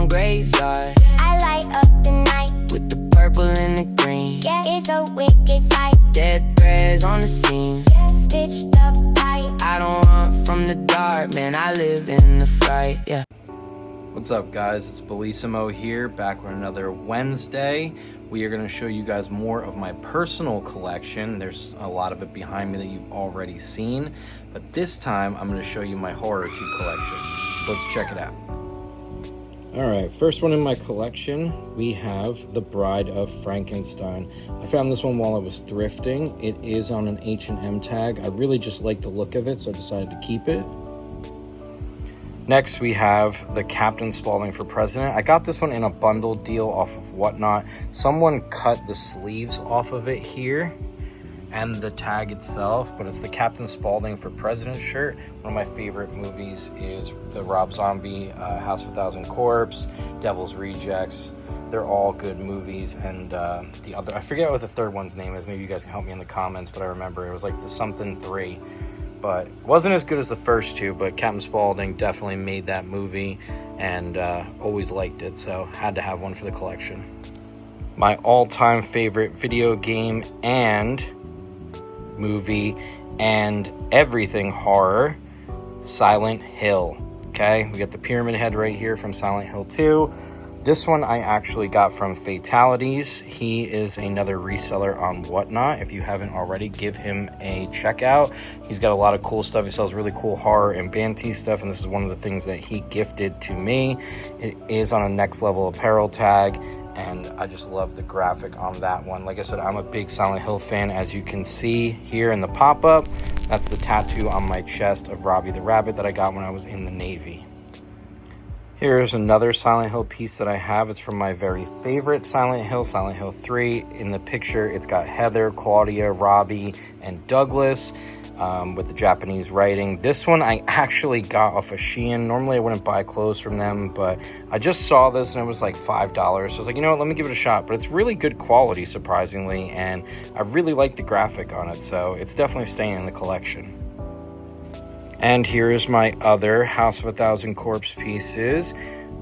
on graveyard. I light up the night with the purple and the green. Yeah, it's a wicked sight. Dead threads on the seams, Stitched up tight. I don't run from the dark, man, I live in the fright, yeah. What's up, guys? It's Bilecimo here, back with another Wednesday. We are going to show you guys more of my personal collection. There's a lot of it behind me that you've already seen, but this time I'm going to show you my horror tube collection. So let's check it out. All right, first one in my collection, we have The Bride of Frankenstein. I found this one while I was thrifting. It is on an H&M tag. I really just like the look of it, so I decided to keep it. Next, we have the Captain Spaulding for President. I got this one in a bundle deal off of Whatnot. Someone cut the sleeves off of it here and the tag itself, but it's the Captain Spaulding for President shirt. One of my favorite movies is the Rob Zombie House of a Thousand Corpse, Devil's Rejects. They're all good movies, and the other, I forget what the third one's name is. Maybe you guys can help me in the comments, but I remember it was like the something 3. But it wasn't as good as the first two, but Captain Spaulding definitely made that movie, and always liked it, so had to have one for the collection. My all-time favorite video game and movie and everything horror, Silent Hill. Okay, we got the pyramid head right here from Silent Hill 2. This one I actually got from Fatalities. He is another reseller on Whatnot. If you haven't already, give him a check out. He's got a lot of cool stuff. He sells really cool horror and Banty stuff, and this is one of the things that he gifted to me. It is on a Next Level Apparel tag, and I just love the graphic on that one. Like I said, I'm a big Silent Hill fan, as you can see here in the pop-up. That's the tattoo on my chest of Robbie the Rabbit that I got when I was in the Navy. Here's another Silent Hill piece that I have. It's from my very favorite Silent Hill, Silent Hill 3. In the picture, it's got Heather, Claudia, Robbie, and Douglas with the Japanese writing. This one I actually got off of Shein. Normally I wouldn't buy clothes from them, but I just saw this and it was like $5. So I was like, you know what, let me give it a shot. But it's really good quality, surprisingly, and I really like the graphic on it, so it's definitely staying in the collection. And here is my other House of a Thousand Corpse pieces.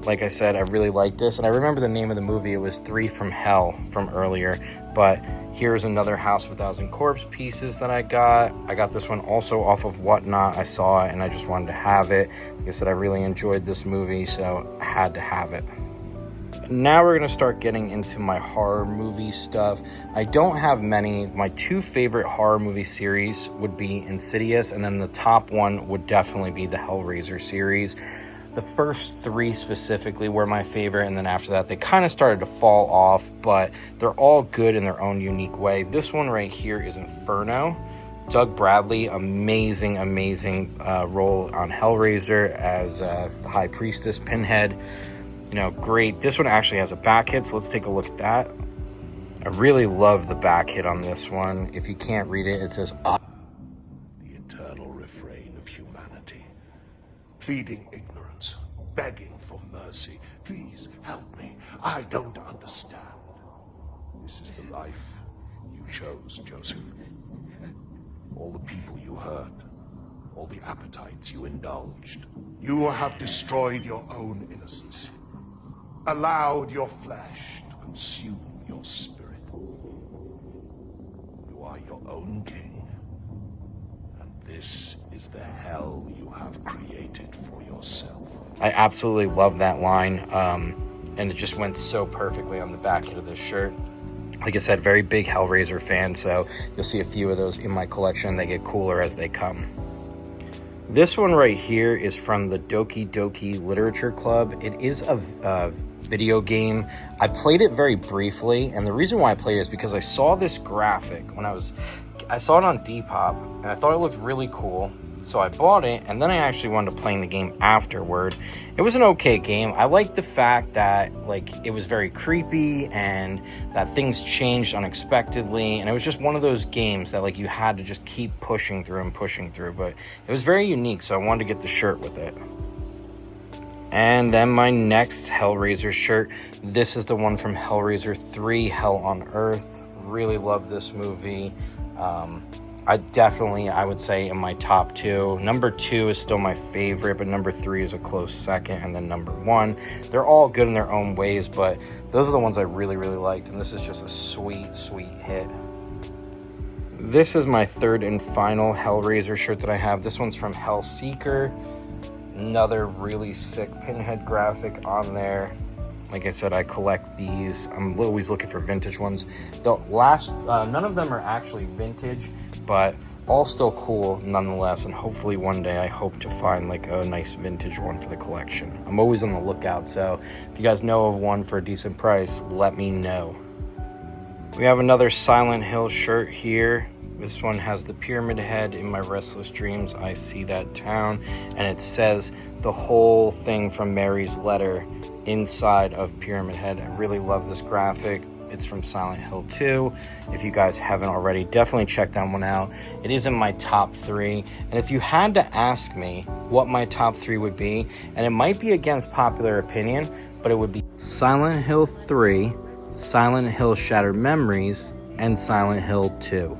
Like I said, I really like this. And I remember the name of the movie. It was 3 from Hell from earlier. But here's another House of a Thousand Corpse pieces that I got. I got this one also off of Whatnot. I saw it and I just wanted to have it. Like I said, I really enjoyed this movie, so I had to have it. Now we're going to start getting into my horror movie stuff. I don't have many. My 2 favorite horror movie series would be Insidious, and then the top one would definitely be the Hellraiser series. The first 3 specifically were my favorite, and then after that they kind of started to fall off, but they're all good in their own unique way. This one right here is Inferno. Doug Bradley, amazing role on Hellraiser as the High Priestess Pinhead. You know, great. This one actually has a back hit, so let's take a look at that. I really love the back hit on this one. If you can't read it, it says, The eternal refrain of humanity, pleading ignorance, begging for mercy. Please help me. I don't understand. This is the life you chose, Joseph. All the people you hurt, all the appetites you indulged. You have destroyed your own innocence. Allowed your flesh to consume your spirit. You are your own king, and this is the hell you have created for yourself. I absolutely love that line, and it just went so perfectly on the back end of this shirt. Like I said, very big Hellraiser fan, so you'll see a few of those in my collection. They get cooler as they come. This one right here is from the Doki Doki Literature Club. It is a video game. I played it very briefly, and the reason why I played it is because I saw this graphic when I saw it on Depop, and I thought it looked really cool. So I bought it, and then I actually wound up playing the game afterward. It was an okay game. I liked the fact that it was very creepy and that things changed unexpectedly, and it was just one of those games that you had to just keep pushing through. But it was very unique, so I wanted to get the shirt with it. And then my next Hellraiser shirt. This is the one from Hellraiser 3, Hell on Earth. Really love this movie. I would say in my top 2. Number 2 is still my favorite, but number 3 is a close second, and then number 1. They're all good in their own ways, but those are the ones I really, really liked, and this is just a sweet, sweet hit. This is my third and final Hellraiser shirt that I have. This one's from Hellseeker. Another really sick pinhead graphic on there. Like I said, I collect these. I'm always looking for vintage ones. The last, none of them are actually vintage, but all still cool nonetheless. And hopefully one day I hope to find like a nice vintage one for the collection. I'm always on the lookout, so if you guys know of one for a decent price, let me know. We have another Silent Hill shirt here. This one has the pyramid head. In my restless dreams, I see that town, and it says the whole thing from Mary's letter inside of Pyramid Head. I really love this graphic. It's from Silent Hill 2. If you guys haven't already, definitely check that one out. It is in my top 3. And if you had to ask me what my top 3 would be, and it might be against popular opinion, but it would be Silent Hill 3, Silent Hill Shattered Memories, and Silent Hill 2.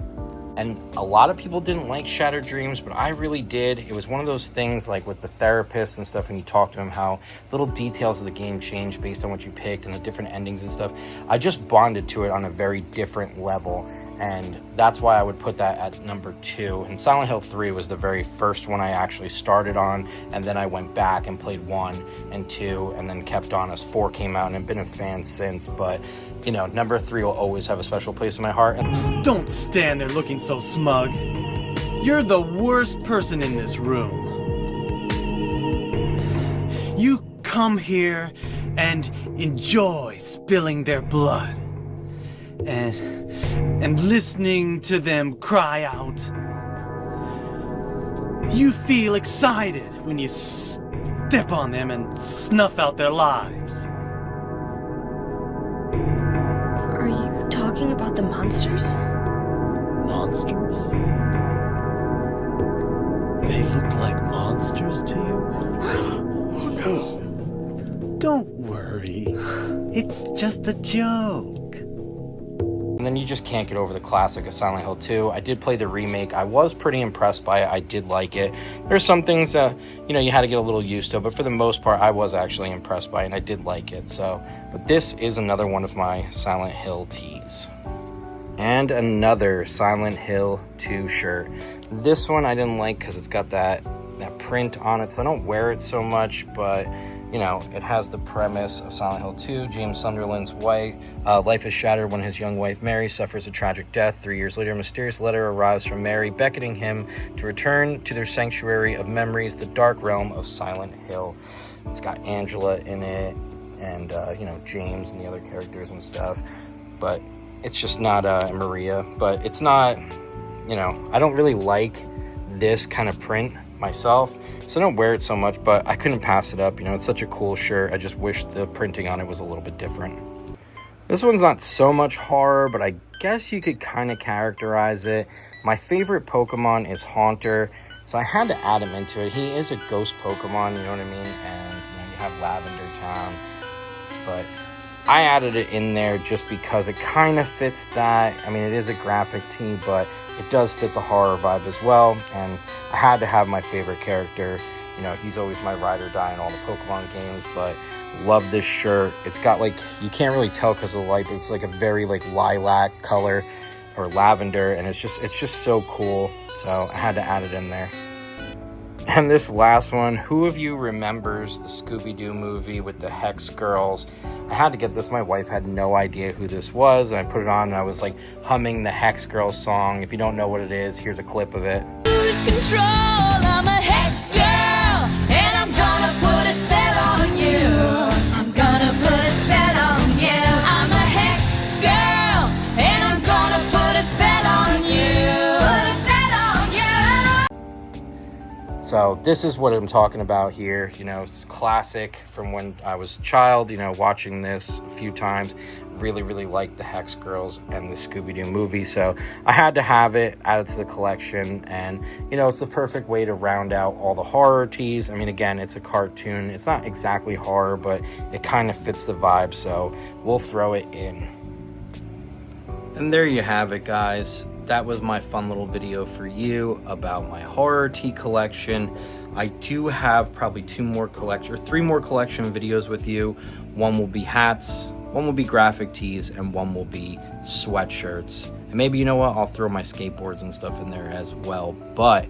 And a lot of people didn't like Shattered Dreams, but I really did. It was one of those things like with the therapist and stuff, when you talk to him, how little details of the game change based on what you picked and the different endings and stuff. I just bonded to it on a very different level, and that's why I would put that at number 2. And Silent Hill 3 was the very first one I actually started on, and then I went back and played 1 and 2, and then kept on as 4 came out, and I've been a fan since. But you know, number 3 will always have a special place in my heart. Don't stand there looking so smug. You're the worst person in this room. You come here and enjoy spilling their blood and listening to them cry out. You feel excited when you step on them and snuff out their lives. Are you talking about the monsters? Monsters? They look like monsters to you? Oh no. Don't worry. It's just a joke. And then you just can't get over the classic of Silent Hill 2. I did play the remake. I was pretty impressed by it. I did like it. There's some things that, you know, you had to get a little used to, but for the most part, I was actually impressed by it, and I did like it. So, but this is another one of my Silent Hill tees. And another Silent Hill 2 shirt. This one I didn't like because it's got that print on it, so I don't wear it so much, but you know, it has the premise of Silent Hill 2. James Sunderland's life is shattered when his young wife Mary suffers a tragic death. 3 years later, a mysterious letter arrives from Mary, beckoning him to return to their sanctuary of memories, the dark realm of Silent Hill. It's got Angela in it, and you know, James and the other characters and stuff. But it's just not Maria. But it's not, you know, I don't really like this kind of print myself, so I don't wear it so much, but I couldn't pass it up. You know, it's such a cool shirt. I just wish the printing on it was a little bit different. This one's not so much horror, but I guess you could kind of characterize it. My favorite Pokemon is Haunter, so I had to add him into it. He is a ghost Pokemon, you know what I mean? And you know, you have Lavender Town, but I added it in there just because it kind of fits that. I mean, it is a graphic tee, but it does fit the horror vibe as well, and I had to have my favorite character. You know, he's always my ride or die in all the Pokemon games, but love this shirt. It's got like, you can't really tell because of the light, but it's like a very like lilac color or lavender, and it's just so cool, so I had to add it in there. And this last one, who of you remembers the Scooby-Doo movie with the Hex Girls? I had to get this. My wife had no idea who this was, and I put it on, and I was like humming the Hex Girls song. If you don't know what it is, here's a clip of it. Lose control, I'm a Hex Girl, and I'm gonna put a spell on you. I'm gonna put a spell on you. I'm a Hex Girl, and I'm gonna put a spell on you. Put a spell on you. So this is what I'm talking about here. You know, it's classic from when I was a child, you know, watching this a few times. Really, really liked the Hex Girls and the Scooby-Doo movie, so I had to have it added to the collection. And you know, it's the perfect way to round out all the horror tees. I mean, again, it's a cartoon. It's not exactly horror, but it kind of fits the vibe, so we'll throw it in. And there you have it, guys. that was my fun little video for you about my horror tee collection. I do have probably 3 more collection videos with you. One will be hats, one will be graphic tees, and one will be sweatshirts. And maybe, you know what, I'll throw my skateboards and stuff in there as well. But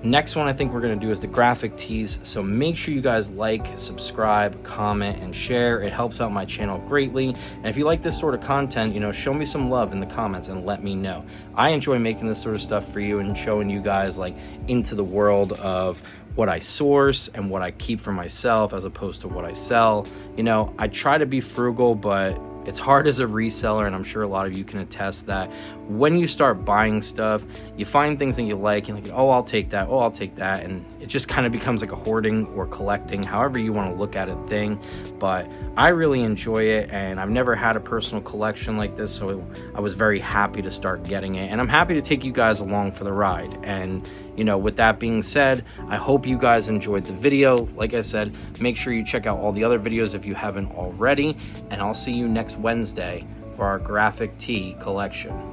next one I think we're going to do is the graphic tees. So make sure you guys like, subscribe, comment, and share. It helps out my channel greatly. And if you like this sort of content, you know, show me some love in the comments and let me know. I enjoy making this sort of stuff for you and showing you guys like into the world of what I source and what I keep for myself as opposed to what I sell. You know, I try to be frugal, but it's hard as a reseller, and I'm sure a lot of you can attest that when you start buying stuff, you find things that you like, and like, oh, I'll take that, oh, I'll take that, and it just kind of becomes like a hoarding or collecting, however you want to look at it thing. But I really enjoy it, and I've never had a personal collection like this, so I was very happy to start getting it, and I'm happy to take you guys along for the ride. And you know, with that being said, I hope you guys enjoyed the video. Like I said, make sure you check out all the other videos if you haven't already, and I'll see you next Wednesday for our graphic tee collection.